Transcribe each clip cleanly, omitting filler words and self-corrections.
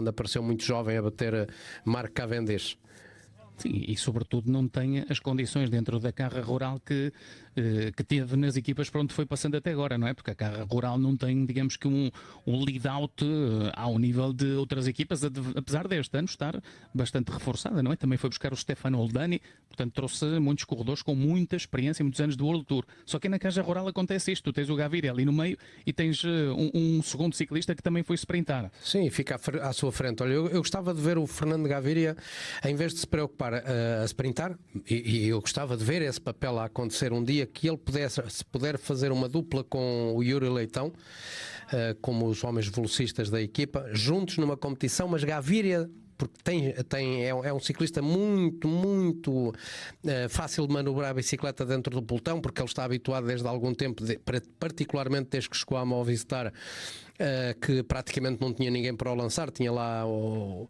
quando apareceu muito jovem a bater Mark Cavendish. Sim, e sobretudo não tem as condições dentro da carra rural que teve nas equipas para onde foi passando até agora, não é? Porque a carra rural não tem, digamos que um lead-out ao nível de outras equipas, apesar deste ano estar bastante reforçada, não é? Também foi buscar o Stefano Oldani, portanto trouxe muitos corredores com muita experiência, muitos anos de World Tour. Só que na carra rural acontece isto, tu tens o Gaviria ali no meio e tens um segundo ciclista que também foi sprintar. Sim, fica à sua frente. Olha, eu gostava de ver o Fernando Gaviria, em vez de se preocupar a sprintar, e eu gostava de ver esse papel a acontecer um dia, que ele se puder fazer uma dupla com o Yuri Leitão, como os homens velocistas da equipa, juntos numa competição, mas Gaviria, porque é um ciclista muito fácil de manobrar a bicicleta dentro do pelotão, porque ele está habituado desde há algum tempo, particularmente desde que chegou à Movistar, que praticamente não tinha ninguém para o lançar. Tinha lá o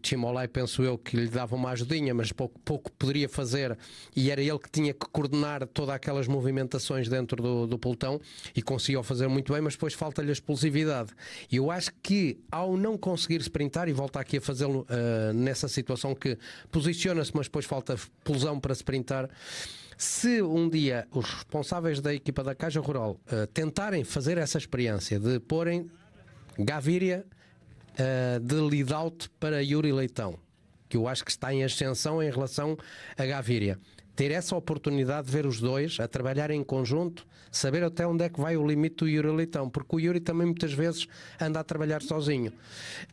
Chimolai, penso eu, que lhe dava uma ajudinha, mas pouco poderia fazer, e era ele que tinha que coordenar todas aquelas movimentações dentro do pelotão, e conseguiu fazer muito bem, mas depois falta-lhe a explosividade. E eu acho que ao não conseguir sprintar, e volta aqui a fazê-lo nessa situação que posiciona-se, mas depois falta explosão para sprintar, se um dia os responsáveis da equipa da Caixa Rural tentarem fazer essa experiência de porem Gaviria de lead-out para Yuri Leitão, que eu acho que está em ascensão em relação a Gaviria, ter essa oportunidade de ver os dois a trabalhar em conjunto, saber até onde é que vai o limite do Yuri Leitão, porque o Yuri também muitas vezes anda a trabalhar sozinho,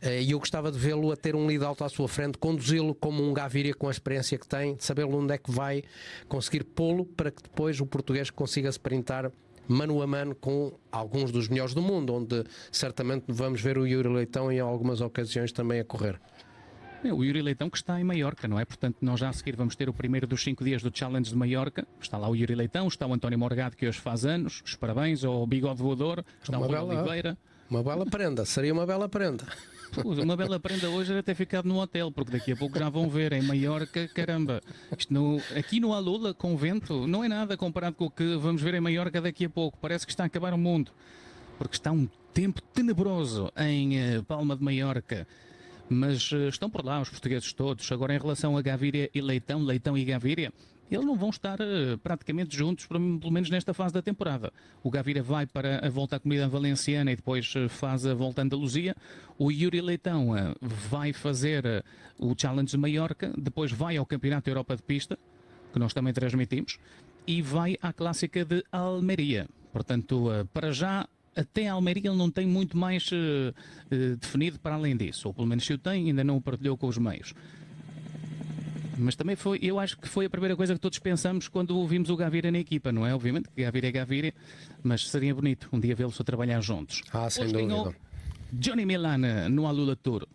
e eu gostava de vê-lo a ter um lead-out à sua frente, conduzi-lo como um Gaviria com a experiência que tem, de saber onde é que vai conseguir pô-lo, para que depois o português consiga sprintar mano a mano com alguns dos melhores do mundo, onde certamente vamos ver o Yuri Leitão em algumas ocasiões também a correr. O Yuri Leitão, que está em Maiorca, não é? Portanto, nós já a seguir vamos ter o primeiro dos 5 dias do Challenge de Maiorca. Está lá o Yuri Leitão, está o António Morgado, que hoje faz anos. Os parabéns ao Bigode Voador. Está o Rui Oliveira. Uma bela prenda, seria uma bela prenda. Uma bela prenda hoje era ter ficado no hotel, porque daqui a pouco já vão ver em Maiorca, caramba. Aqui no Alula, com vento, não é nada comparado com o que vamos ver em Maiorca daqui a pouco. Parece que está a acabar o mundo, porque está um tempo tenebroso em Palma de Maiorca. Mas estão por lá os portugueses todos. Agora, em relação a Gaviria e Leitão, Leitão e Gaviria, eles não vão estar praticamente juntos, pelo menos nesta fase da temporada. O Gaviria vai para a volta à Comunidade Valenciana e depois faz a volta a Andaluzia. O Yuri Leitão vai fazer o Challenge de Maiorca, depois vai ao Campeonato da Europa de Pista, que nós também transmitimos, e vai à Clássica de Almeria. Portanto, para já, até a Almeria ele não tem muito mais definido para além disso, ou pelo menos se o tem, ainda não o partilhou com os meios. Mas também eu acho que foi a primeira coisa que todos pensamos quando ouvimos o Gaviria na equipa, não é? Obviamente que Gaviria é Gaviria, mas seria bonito um dia vê-los a trabalhar juntos. Sem hoje dúvida. Johnny Milana no Alula Tour.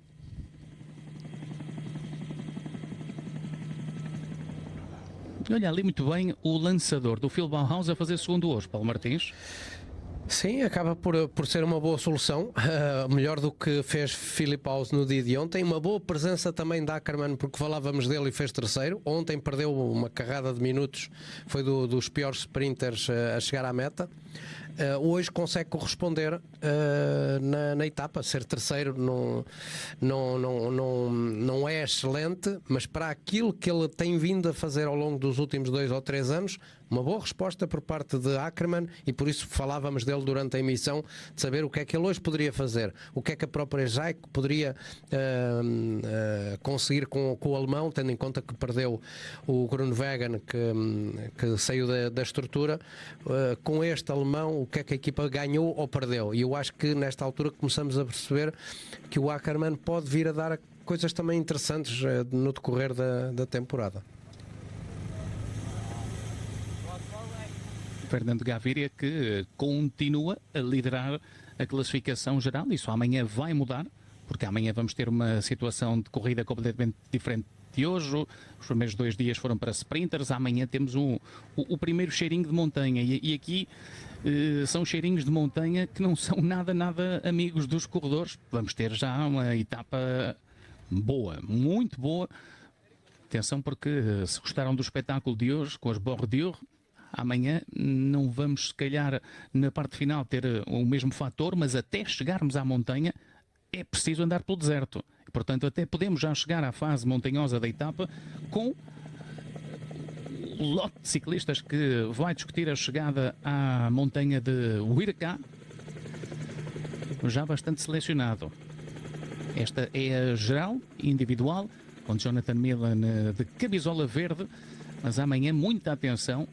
Olha ali muito bem o lançador do Phil Bauhaus a fazer segundo hoje, Paulo Martins. Sim, acaba por ser uma boa solução, melhor do que fez Philip House no dia de ontem. Uma boa presença também da Ackermann, porque falávamos dele e fez terceiro. Ontem perdeu uma carrada de minutos, foi dos piores sprinters a chegar à meta. Hoje consegue corresponder na etapa. Ser terceiro não é excelente, mas para aquilo que ele tem vindo a fazer ao longo dos últimos 2 ou 3 anos, uma boa resposta por parte de Ackermann, e por isso falávamos dele durante a emissão, de saber o que é que ele hoje poderia fazer, o que é que a própria Jaico poderia conseguir com o alemão, tendo em conta que perdeu o Groenewegen, que saiu da estrutura. Com este alemão, o que é que a equipa ganhou ou perdeu? E eu acho que nesta altura começamos a perceber que o Ackermann pode vir a dar coisas também interessantes no decorrer da temporada. Fernando Gaviria, que continua a liderar a classificação geral. Isso amanhã vai mudar, porque amanhã vamos ter uma situação de corrida completamente diferente de hoje. Os primeiros 2 dias foram para sprinters, amanhã temos o primeiro cheirinho de montanha, e aqui são cheirinhos de montanha que não são nada amigos dos corredores. Vamos ter já uma etapa boa, muito boa. Atenção, porque se gostaram do espetáculo de hoje com as Bordeaux, amanhã não vamos, se calhar, na parte final ter o mesmo fator, mas até chegarmos à montanha é preciso andar pelo deserto. Portanto, até podemos já chegar à fase montanhosa da etapa com o lote de ciclistas que vai discutir a chegada à montanha de Wirka, já bastante selecionado. Esta é a geral, individual, com Jonathan Milan de camisola verde, mas amanhã muita atenção.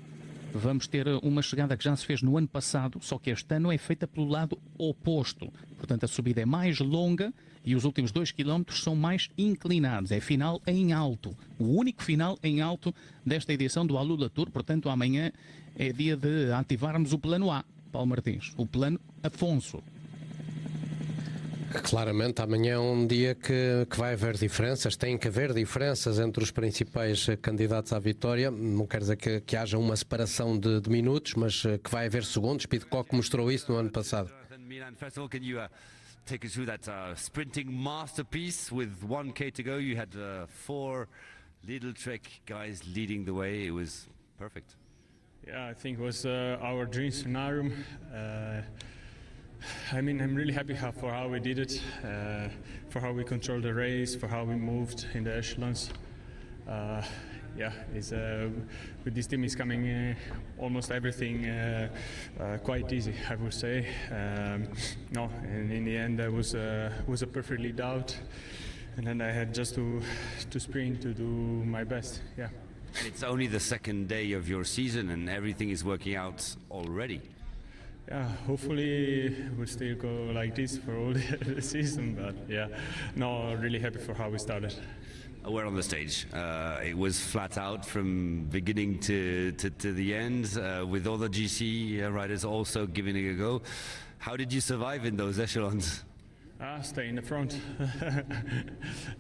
Vamos ter uma chegada que já se fez no ano passado, só que este ano é feita pelo lado oposto. Portanto, a subida é mais longa e os últimos 2 km são mais inclinados. É final em alto. O único final em alto desta edição do Alula Tour. Portanto, amanhã é dia de ativarmos o plano A, Paulo Martins. O plano Afonso. Claramente, amanhã é um dia que vai haver diferenças, tem que haver diferenças entre os principais candidatos à vitória. Não quer dizer que haja uma separação de minutos, mas que vai haver segundos. Pidcock mostrou isso no ano passado. Take us through that sprinting masterpiece with 1K to go. You had 4 Lidl Trek guys leading the way. It was perfect. Yeah, I think it was our dream scenario. I mean, I'm really happy for how we did it, for how we controlled the race, for how we moved in the echelons. Yeah, with this team is coming almost everything quite easy, I would say. No, and in the end, I was a perfect lead out, and then I had just to sprint to do my best. Yeah. And it's only the second day of your season, and everything is working out already. Yeah, hopefully we'll still go like this for all the season, but yeah, no, really happy for how we started. We're on the stage. It was flat out from beginning to the end, with all the GC riders also giving it a go. How did you survive in those echelons? Stay in the front.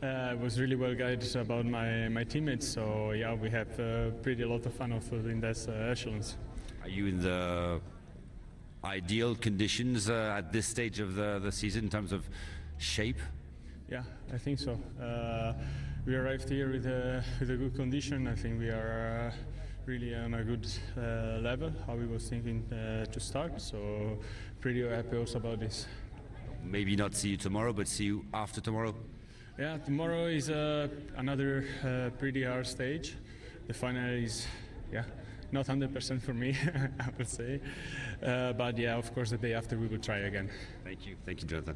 I was really well guided about my teammates, so yeah, we have pretty a lot of fun also in those echelons. Are you in the ideal conditions at this stage of the season in terms of shape? Yeah, I think so. We arrived here with a good condition. I think we are really on a good level, how we was thinking to start. So pretty happy also about this. Maybe not see you tomorrow, but see you after tomorrow? Yeah, tomorrow is another pretty hard stage. The final is, yeah, not 100% for me, I would say. But yeah, of course, the day after we will try again. Thank you, Jonathan.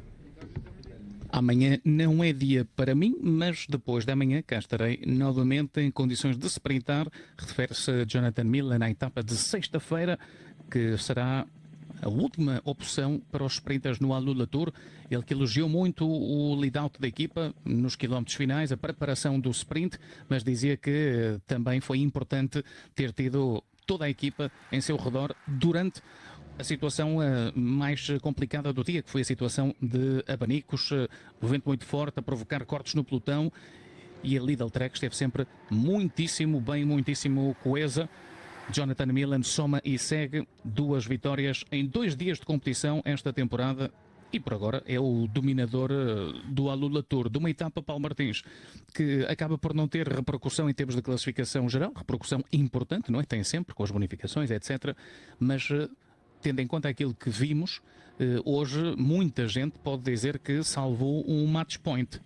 Amanhã não é dia para mim, mas depois da manhã cá estarei novamente em condições de sprintar. Refere-se a Jonathan Milan na etapa de sexta-feira, que será a última opção para os sprinters no Alula Tour. Ele que elogiou muito o lead-out da equipa nos quilómetros finais, a preparação do sprint, mas dizia que também foi importante ter tido toda a equipa em seu redor durante a situação mais complicada do dia, que foi a situação de abanicos, o vento muito forte a provocar cortes no pelotão, e a Lidl Trek esteve sempre muitíssimo bem, muitíssimo coesa. Jonathan Milan soma e segue 2 vitórias em 2 dias de competição esta temporada e por agora é o dominador do Alula Tour, de uma etapa, Paulo Martins, que acaba por não ter repercussão em termos de classificação geral, repercussão importante, não é? Tem sempre, com as bonificações, etc. Mas tendo em conta aquilo que vimos, hoje muita gente pode dizer que salvou um match point.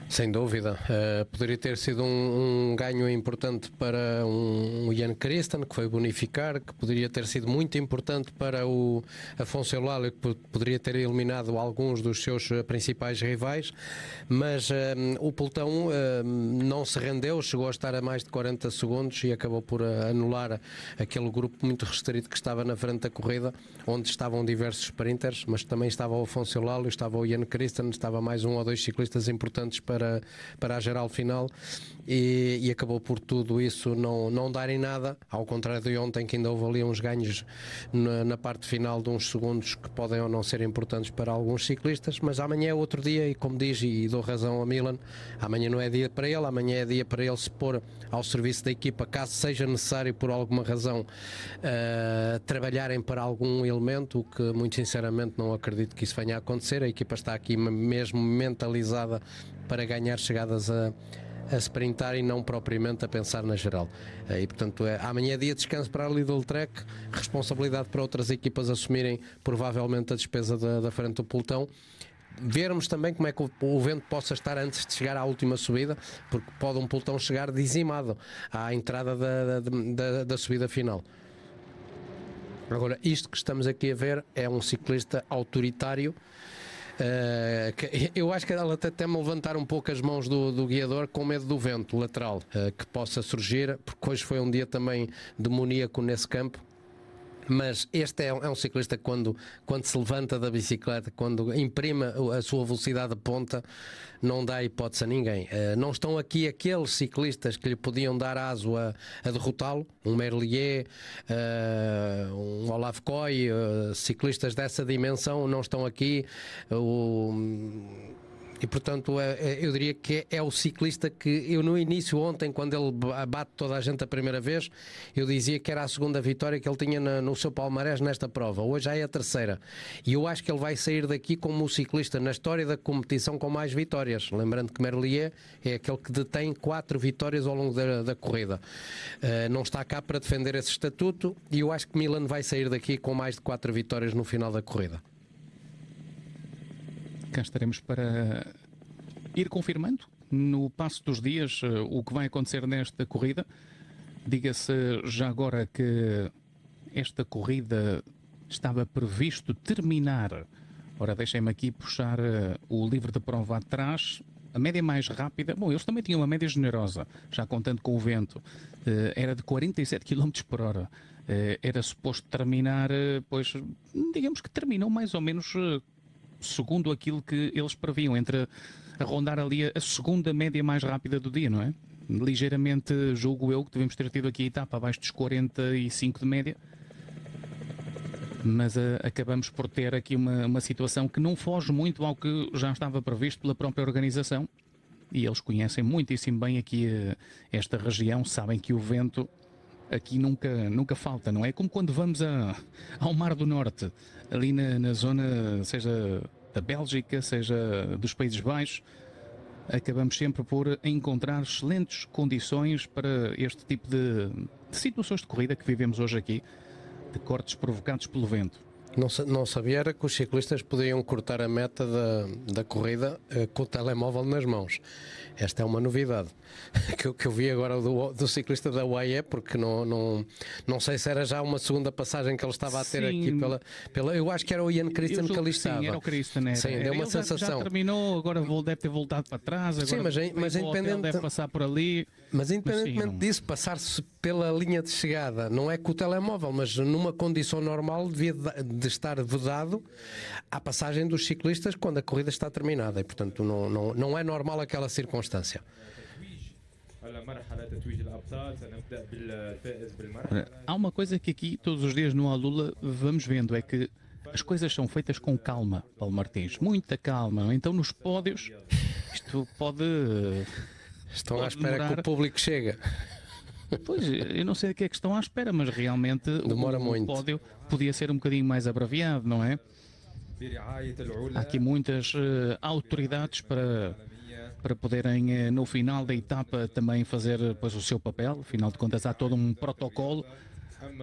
Sem dúvida, poderia ter sido um ganho importante para um Jan Christen, que foi bonificar, que poderia ter sido muito importante para o Afonso Eulálio, que poderia ter eliminado alguns dos seus principais rivais, mas o pelotão não se rendeu, chegou a estar a mais de 40 segundos e acabou por anular aquele grupo muito restrito que estava na frente da corrida, onde estavam diversos sprinters, mas também estava o Afonso Eulálio, estava o Jan Christen, estava mais 1 ou 2 ciclistas importantes para a geral final e acabou por tudo isso não dar em nada, ao contrário de ontem, que ainda houve ali uns ganhos na parte final de uns segundos que podem ou não ser importantes para alguns ciclistas, mas amanhã é outro dia e, como diz, e dou razão a Milan, amanhã não é dia para ele, amanhã é dia para ele se pôr ao serviço da equipa, caso seja necessário por alguma razão trabalharem para algum elemento, o que muito sinceramente não acredito que isso venha a acontecer. A equipa está aqui mesmo mentalizada para ganhar chegadas a sprintar e não propriamente a pensar na geral. E portanto amanhã é dia de descanso para a Lidl Trek, responsabilidade para outras equipas assumirem provavelmente a despesa da frente do pelotão. vermos também como é que o vento possa estar antes de chegar à última subida, porque pode um pelotão chegar dizimado à entrada da subida final. Agora, isto que estamos aqui a ver é um ciclista autoritário. Eu acho que ela até me levantar um pouco as mãos do guiador, com medo do vento lateral que possa surgir, porque hoje foi um dia também demoníaco nesse campo. Mas este é um ciclista que quando se levanta da bicicleta, quando imprime a sua velocidade de ponta, não dá hipótese a ninguém. Não estão aqui aqueles ciclistas que lhe podiam dar aso a derrotá-lo, um Merlier, um Olaf Koy, ciclistas dessa dimensão não estão aqui. E portanto eu diria que é o ciclista que eu no início ontem, quando ele bate toda a gente a primeira vez, eu dizia que era a segunda vitória que ele tinha no seu palmarés nesta prova. Hoje já é a terceira, e eu acho que ele vai sair daqui como o ciclista na história da competição com mais vitórias, lembrando que Merlier é aquele que detém 4 vitórias ao longo da corrida. Não está cá para defender esse estatuto, e eu acho que Milan vai sair daqui com mais de 4 vitórias no final da corrida. Cá estaremos para ir confirmando no passo dos dias o que vai acontecer nesta corrida. Diga-se já agora que esta corrida estava previsto terminar. Ora, deixem-me aqui puxar o livro de prova atrás. A média mais rápida, bom, eles também tinham uma média generosa, já contando com o vento, era de 47 km por hora. Era suposto terminar, pois, digamos que terminou mais ou menos segundo aquilo que eles previam, a rondar ali a segunda média mais rápida do dia, não é? Ligeiramente, julgo eu, que devemos ter tido aqui a etapa abaixo dos 45 de média, mas acabamos por ter aqui uma situação que não foge muito ao que já estava previsto pela própria organização, e eles conhecem muitíssimo bem aqui esta região, sabem que o vento aqui nunca falta, não é? Como quando vamos ao Mar do Norte, ali na zona, seja da Bélgica, seja dos Países Baixos, acabamos sempre por encontrar excelentes condições para este tipo de situações de corrida que vivemos hoje aqui, de cortes provocados pelo vento. Não sabia era que os ciclistas podiam cortar a meta da corrida com o telemóvel nas mãos. Esta é uma novidade que eu vi agora do ciclista da UAE, porque não sei se era já uma segunda passagem que ele estava a ter. Sim. Aqui eu acho que era o Ian Christian que ali estava. Sim, era o Christian. Sim, deu uma sensação. Já terminou, agora deve ter voltado para trás. Agora sim, mas independente, deve passar por ali. Mas independentemente disso, passar-se pela linha de chegada, não é com o telemóvel, mas numa condição normal devia de estar vedado à passagem dos ciclistas quando a corrida está terminada, e portanto não é normal aquela circunstância. Há uma coisa que aqui todos os dias no Alula vamos vendo, é que as coisas são feitas com calma, Paulo Martins, muita calma. Então nos pódios isto pode... Estão à espera que o público chegue. Pois, eu não sei o que é que estão à espera, mas realmente o pódio podia ser um bocadinho mais abreviado, não é? Há aqui muitas autoridades para poderem, no final da etapa, também fazer pois, o seu papel. Afinal de contas, há todo um protocolo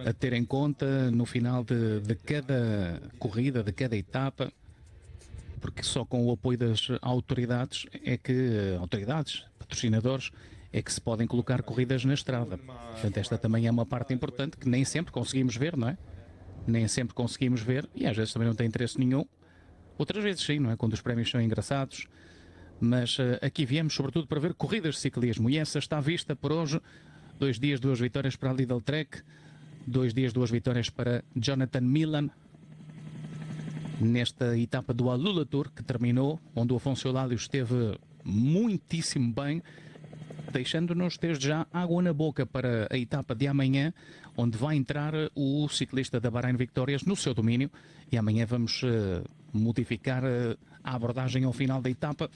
a ter em conta no final de cada corrida, de cada etapa, porque só com o apoio das autoridades, patrocinadores, é que se podem colocar corridas na estrada. Portanto, esta também é uma parte importante que nem sempre conseguimos ver, não é? Nem sempre conseguimos ver, e às vezes também não tem interesse nenhum. Outras vezes sim, não é? Quando os prémios são engraçados. Mas aqui viemos sobretudo para ver corridas de ciclismo, e essa está vista por hoje. 2 dias, 2 vitórias para a Lidl Trek, 2 dias, 2 vitórias para Jonathan Milan, nesta etapa do Alula Tour, que terminou, onde o Afonso Eulálio esteve muitíssimo bem, deixando-nos desde já água na boca para a etapa de amanhã, onde vai entrar o ciclista da Bahrein Victorias no seu domínio, e amanhã vamos modificar a abordagem ao final da etapa.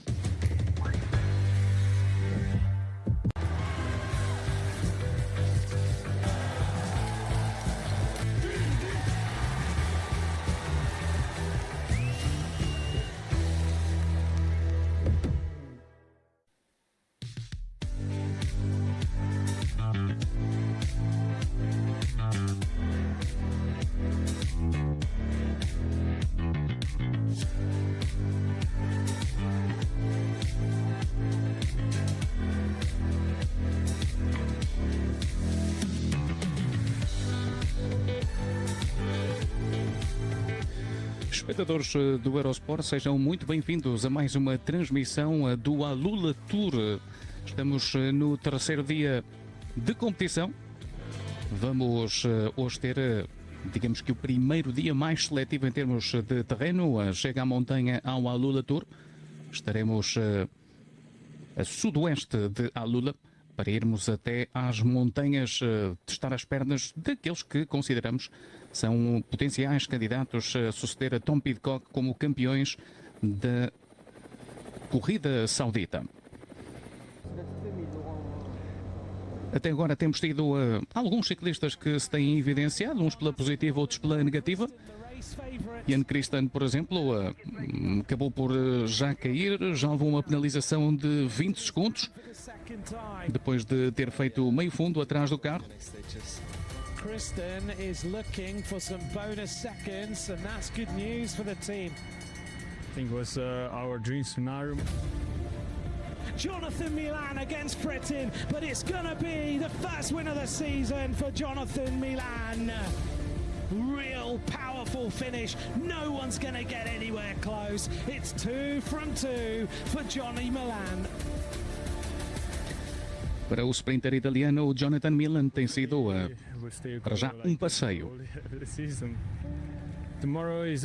Espectadores do Eurosport, sejam muito bem-vindos a mais uma transmissão do Alula Tour. Estamos no terceiro dia de competição. Vamos hoje ter, digamos que o primeiro dia mais seletivo em termos de terreno. Chega à montanha ao Alula Tour. Estaremos a sudoeste de Alula para irmos até às montanhas testar as pernas daqueles que consideramos são potenciais candidatos a suceder a Tom Pidcock como campeões da corrida saudita. Até agora temos tido alguns ciclistas que se têm evidenciado, uns pela positiva, outros pela negativa. Jan Christen, por exemplo, acabou por já cair, já levou uma penalização de 20 segundos, depois de ter feito meio fundo atrás do carro. Christen is looking for some bonus seconds, and that's good news for the team. I think it was our dream scenario. Jonathan Milan against Frittin, but it's gonna be the first win of the season for Jonathan Milan. Real powerful finish. No one's gonna get anywhere close. It's 2 from 2 for Johnny Milan. Para o sprinter italiano, o Jonathan Milan tem sido para já passeio. Tomorrow is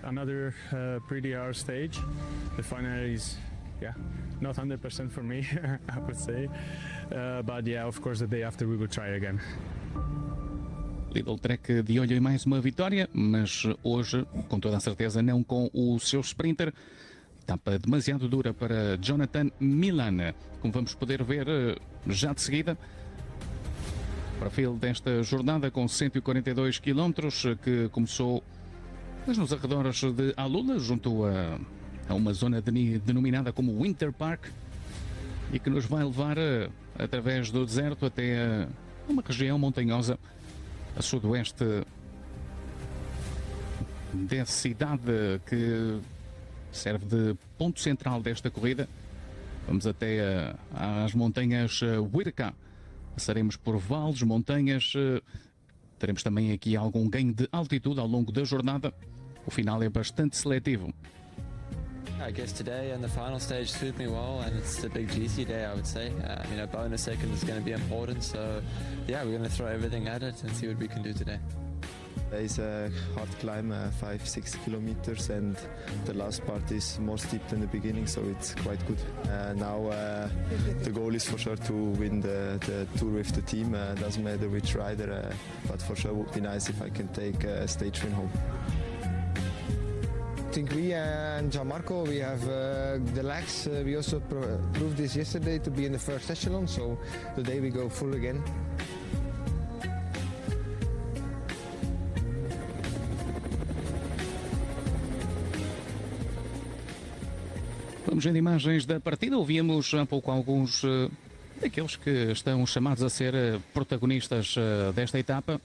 another pretty hard stage. The final is not 100% for me, I would say. But yeah, of course the day after we will try again. Lidl Trek de olho em mais uma vitória, mas hoje, com toda a certeza, não com o seu sprinter. Etapa demasiado dura para Jonathan Milan, como vamos poder ver já de seguida. Perfil desta jornada com 142 km, que começou nos arredores de Alula, junto a uma zona denominada como Winter Park, e que nos vai levar através do deserto até uma região montanhosa a sudoeste da cidade que serve de ponto central desta corrida. Vamos até às montanhas Wirka. Passaremos por vales, montanhas. Teremos também aqui algum ganho de altitude ao longo da jornada. O final é bastante seletivo. I guess today and the final stage suit me well, and it's the big GC day, I would say. Bonus second is going to be important, so yeah, we're going to throw everything at it and see what we can do today. It's a hard climb, 5-6 kilometers, and the last part is more steep than the beginning, so it's quite good. Now the goal is for sure to win the tour with the team. Doesn't matter which rider, but for sure would be nice if I can take a stage win home. I think we and Gianmarco, we have the legs. We also proved this yesterday to be in the first echelon, so today we go full again. Vamos ver imagens da partida. Ouvíamos há pouco alguns daqueles que estão chamados a ser protagonistas desta etapa.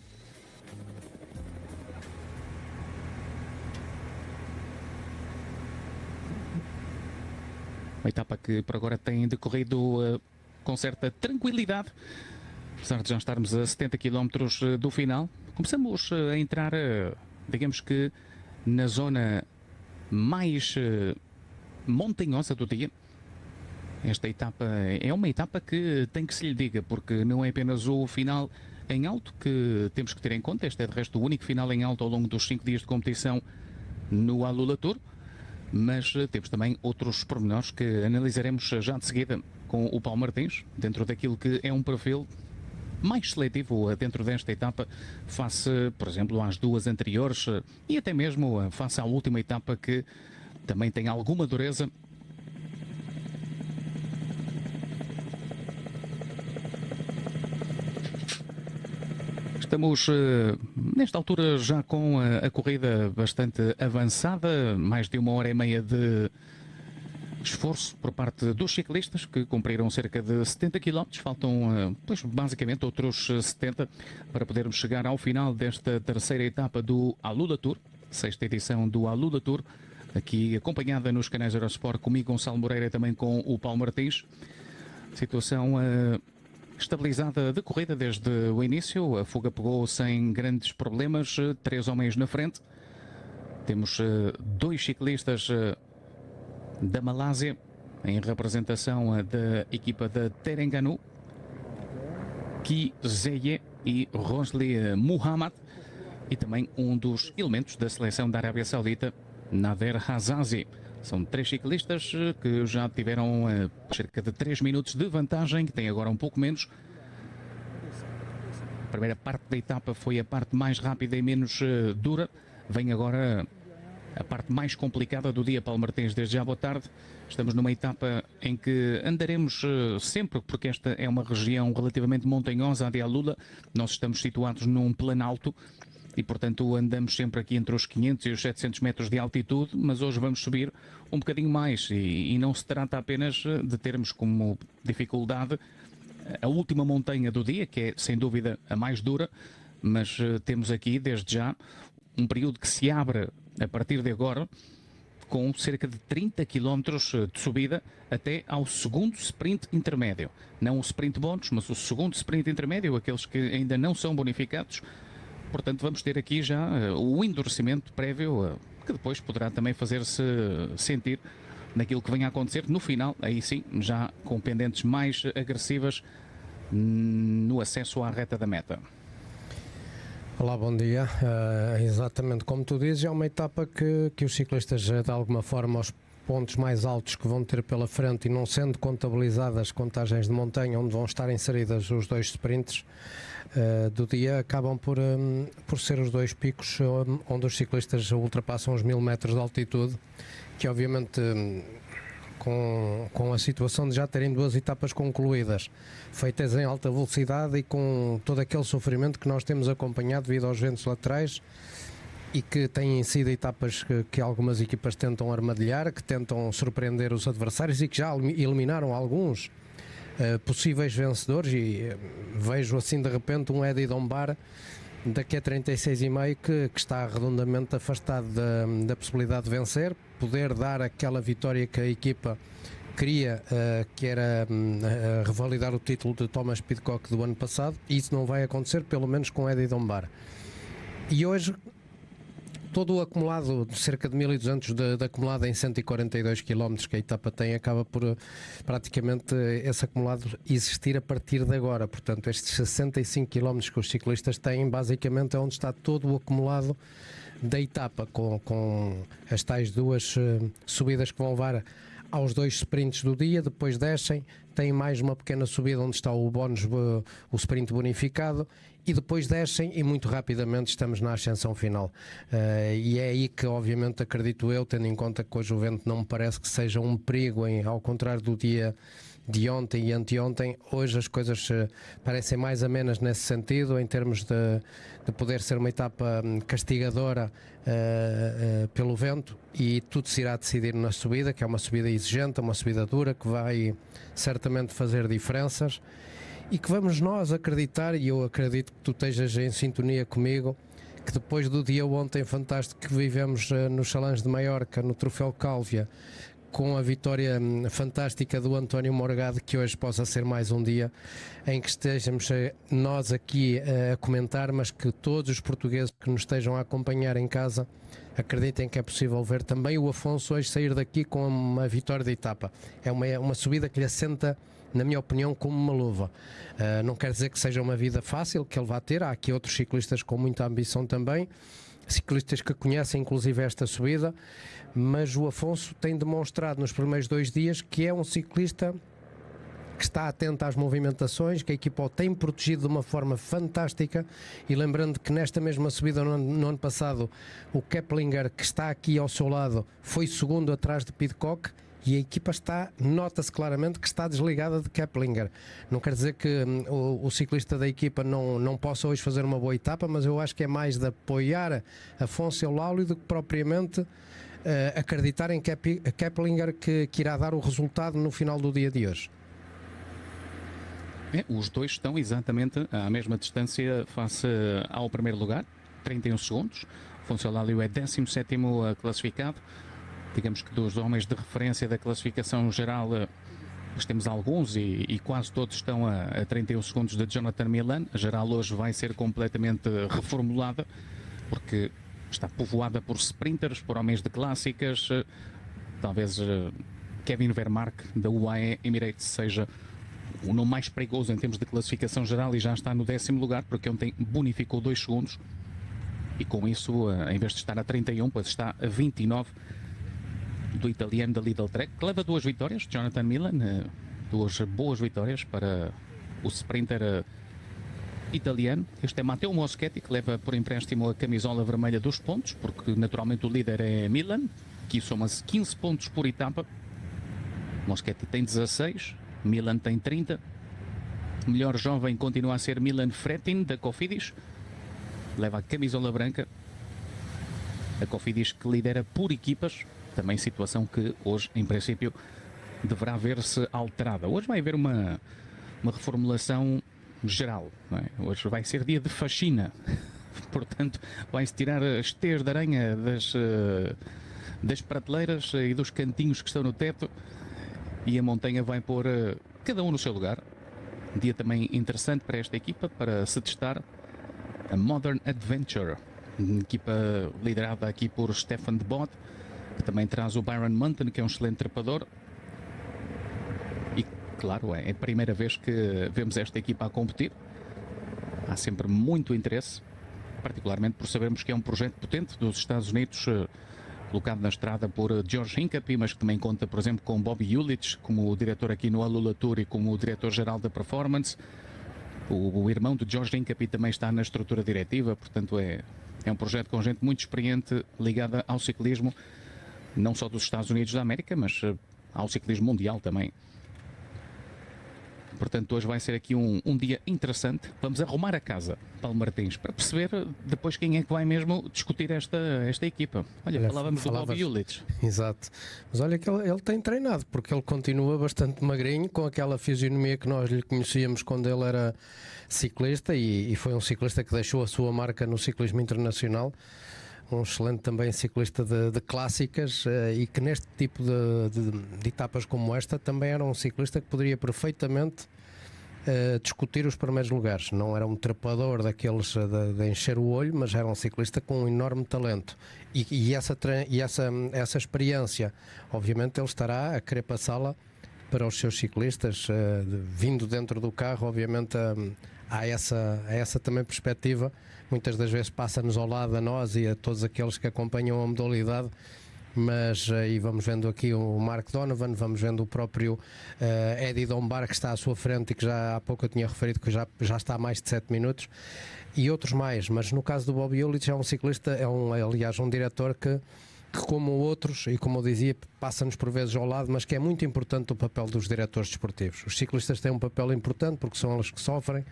Uma etapa que por agora tem decorrido com certa tranquilidade, apesar de já estarmos a 70 km do final. Começamos a entrar, digamos que, na zona mais montanhosa do dia. Esta etapa é uma etapa que tem que se lhe diga, porque não é apenas o final em alto que temos que ter em conta. Este é de resto o único final em alto ao longo dos 5 dias de competição no Alula Tour, mas temos também outros pormenores que analisaremos já de seguida com o Paulo Martins, dentro daquilo que é um perfil mais seletivo dentro desta etapa, face, por exemplo, às duas anteriores e até mesmo face à última etapa, que também tem alguma dureza. Estamos, nesta altura, já com a corrida bastante avançada, mais de 1h30 de esforço por parte dos ciclistas, que cumpriram cerca de 70 km. Faltam, pois, basicamente outros 70 para podermos chegar ao final desta terceira etapa do Alula Tour, sexta edição do Alula Tour, aqui acompanhada nos canais Eurosport, comigo, Gonçalo Moreira, e também com o Paulo Martins. Situação estabilizada de corrida desde o início. A fuga pegou sem grandes problemas, 3 homens na frente. Temos dois ciclistas da Malásia em representação da equipa de Terengganu, Ki Zeye e Rosli Muhammad, e também um dos elementos da seleção da Arábia Saudita, Nader Hazazi. São três ciclistas que já tiveram cerca de 3 minutos de vantagem, que têm agora um pouco menos. A primeira parte da etapa foi a parte mais rápida e menos dura. Vem agora a parte mais complicada do dia. Paulo Martins, desde já boa tarde. Estamos numa etapa em que andaremos sempre, porque esta é uma região relativamente montanhosa, a de Alula. Nós estamos situados num planalto e, portanto, andamos sempre aqui entre os 500 e os 700 metros de altitude, mas hoje vamos subir um bocadinho mais e não se trata apenas de termos como dificuldade a última montanha do dia, que é sem dúvida a mais dura, mas temos aqui, desde já, um período que se abre a partir de agora, com cerca de 30 km de subida até ao segundo sprint intermédio. Não o sprint bónus, mas o segundo sprint intermédio, aqueles que ainda não são bonificados. Portanto, vamos ter aqui já o endurecimento prévio, que depois poderá também fazer-se sentir naquilo que venha a acontecer no final, aí sim, já com pendentes mais agressivas no acesso à reta da meta. Olá, bom dia. Exatamente como tu dizes, é uma etapa que os ciclistas, de alguma forma, aos pontos mais altos que vão ter pela frente e não sendo contabilizadas contagens de montanha, onde vão estar inseridas os dois sprints do dia, acabam por ser os dois picos onde os ciclistas ultrapassam os 1000 metros de altitude, que obviamente com a situação de já terem duas etapas concluídas, feitas em alta velocidade e com todo aquele sofrimento que nós temos acompanhado devido aos ventos laterais e que têm sido etapas que algumas equipas tentam armadilhar, que tentam surpreender os adversários e que já eliminaram alguns possíveis vencedores, e vejo assim de repente um Eddie Dunbar daqui a 36,5 que está redondamente afastado da possibilidade de vencer, poder dar aquela vitória que a equipa queria, que era revalidar o título de Thomas Pidcock do ano passado, e isso não vai acontecer, pelo menos com Eddie Dunbar. E hoje todo o acumulado, cerca de 1200 de acumulado em 142 km que a etapa tem, acaba por praticamente esse acumulado existir a partir de agora. Portanto, estes 65 km que os ciclistas têm, basicamente é onde está todo o acumulado da etapa, com as tais duas subidas que vão levar aos dois sprints do dia, depois descem, tem mais uma pequena subida onde está o bónus, o sprint bonificado, e depois descem e muito rapidamente estamos na ascensão final. E é aí que, obviamente, acredito eu, tendo em conta que hoje o vento não me parece que seja um perigo, ao contrário do dia de ontem e anteontem, hoje as coisas parecem mais amenas nesse sentido, em termos de poder ser uma etapa castigadora pelo vento, e tudo se irá decidir na subida, que é uma subida exigente, uma subida dura, que vai certamente fazer diferenças, e que vamos nós acreditar, e eu acredito que tu estejas em sintonia comigo, que depois do dia ontem fantástico que vivemos nos Salões de Maiorca, no Troféu Cálvia, com a vitória fantástica do António Morgado, que hoje possa ser mais um dia em que estejamos nós aqui a comentar, mas que todos os portugueses que nos estejam a acompanhar em casa acreditem que é possível ver também o Afonso hoje sair daqui com uma vitória de etapa. É uma subida que lhe assenta, na minha opinião, como uma luva. Não quer dizer que seja uma vida fácil que ele vai ter, há aqui outros ciclistas com muita ambição também, ciclistas que conhecem inclusive esta subida, mas o Afonso tem demonstrado nos primeiros 2 dias que é um ciclista que está atento às movimentações, que a equipa o tem protegido de uma forma fantástica, e lembrando que nesta mesma subida no ano passado o Keplinger, que está aqui ao seu lado, foi segundo atrás de Pidcock, e a equipa nota-se claramente que está desligada de Keplinger. Não quer dizer que o ciclista da equipa não possa hoje fazer uma boa etapa, mas eu acho que é mais de apoiar Afonso Eulauli do que propriamente acreditar em Keplinger que irá dar o resultado no final do dia de hoje. Os dois estão exatamente à mesma distância face ao primeiro lugar, 31 segundos. Afonso Eulauli é 17º classificado. Digamos que dos homens de referência da classificação geral, nós temos alguns e quase todos estão a 31 segundos de Jonathan Milan. A geral hoje vai ser completamente reformulada, porque está povoada por sprinters, por homens de clássicas. Talvez Kevin Vermaerk da UAE Emirates seja o nome mais perigoso em termos de classificação geral e já está no 10º lugar, porque ontem bonificou 2 segundos e com isso, em vez de estar a 31, pois está a 29 do italiano da Lidl Trek, que leva 2 vitórias, Jonathan Milan, 2 boas vitórias para o sprinter italiano. Este é Matteo Moschetti, que leva por empréstimo a camisola vermelha dos pontos, porque naturalmente o líder é Milan, que soma-se 15 pontos por etapa. Moschetti tem 16, Milan tem 30. O melhor jovem continua a ser Milan Fretin, da Cofidis, leva a camisola branca. A Cofidis que lidera por equipas, também situação que hoje, em princípio, deverá ver-se alterada. Hoje vai haver uma reformulação geral, não é? Hoje vai ser dia de faxina, portanto vai-se tirar as teias de aranha das prateleiras e dos cantinhos que estão no teto, e a montanha vai pôr cada um no seu lugar. Um dia também interessante para esta equipa, para se testar a Modern Adventure, uma equipa liderada aqui por Stefan de Bod, que também traz o Byron Munton, que é um excelente trepador. E claro, é a primeira vez que vemos esta equipa a competir. Há sempre muito interesse, particularmente por sabermos que é um projeto potente dos Estados Unidos, colocado na estrada por George Hincapie, mas que também conta, por exemplo, com Bobby Ulich como diretor aqui no Alula Tour e como diretor-geral da Performance. O irmão de George Hincapie também está na estrutura diretiva, portanto é um projeto com gente muito experiente ligada ao ciclismo, não só dos Estados Unidos da América, mas ao ciclismo mundial também. Portanto, hoje vai ser aqui um dia interessante. Vamos arrumar a casa, Paulo Martins, para perceber depois quem é que vai mesmo discutir esta equipa. Olha, falávamos do Bobby Ulich. Exato. Mas olha que ele tem treinado, porque ele continua bastante magrinho, com aquela fisionomia que nós lhe conhecíamos quando ele era ciclista, e foi um ciclista que deixou a sua marca no ciclismo internacional. Um excelente também ciclista de clássicas, e que neste tipo de etapas como esta também era um ciclista que poderia perfeitamente discutir os primeiros lugares. Não era um trepador daqueles de encher o olho, mas era um ciclista com um enorme talento, e essa experiência obviamente ele estará a querer passá-la para os seus ciclistas, vindo dentro do carro. Obviamente há essa também perspectiva. Muitas das vezes passa-nos ao lado a nós e a todos aqueles que acompanham a modalidade, mas e vamos vendo aqui o Mark Donovan, vamos vendo o próprio Eddie Dunbar, que está à sua frente e que já há pouco eu tinha referido que já está a mais de 7 minutos, e outros mais. Mas no caso do Bobby Ulich é um ciclista, aliás um diretor que como outros, e como eu dizia, passa-nos por vezes ao lado, mas que é muito importante o papel dos diretores desportivos. Os ciclistas têm um papel importante porque são eles que sofrem,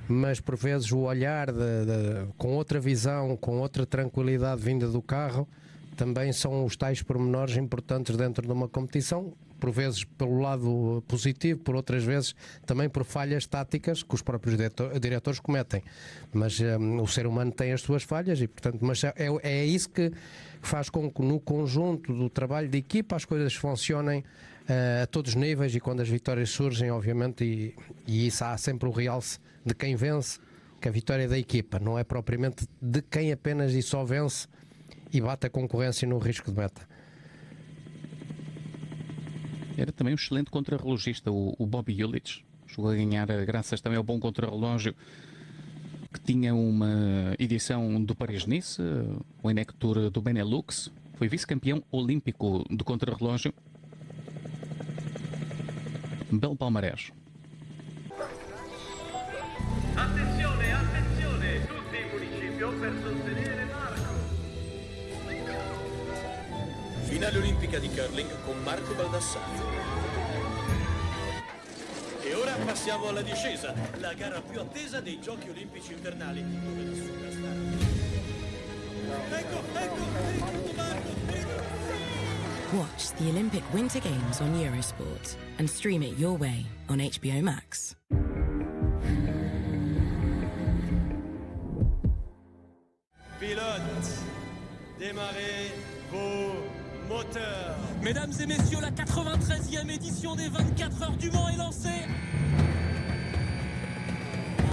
mas por vezes o olhar com outra visão, com outra tranquilidade vinda do carro, também são os tais pormenores importantes dentro de uma competição, por vezes pelo lado positivo, por outras vezes também por falhas táticas que os próprios diretores cometem. Mas o ser humano tem as suas falhas, e portanto, mas é isso que faz com que no conjunto do trabalho de equipa as coisas funcionem a todos os níveis, e quando as vitórias surgem, obviamente, e isso há sempre o realce de quem vence, que a vitória é da equipa, não é propriamente de quem apenas e só vence e bate a concorrência no risco de meta. Era também um excelente contrarrelogista o Bobby Ulich, chegou a ganhar graças também ao bom contrarrelógio que tinha uma edição do Paris-Nice, o ENEC Tour do Benelux, foi vice-campeão olímpico de contrarrelógio. Belo palmarés. Attenzione, attenzione, tutti in municipio per sostenere Marco. Finale olimpica di curling con Marco Baldassarri. E ora passiamo alla discesa, la gara più attesa dei Giochi Olimpici Invernali, dove la superstar... Ecco, Marco, Watch the Olympic Winter Games on Eurosport and stream it your way on HBO Max. Pilote, démarrez vos moteurs. Mesdames et messieurs, la 93e édition des 24 heures du Mans est lancée.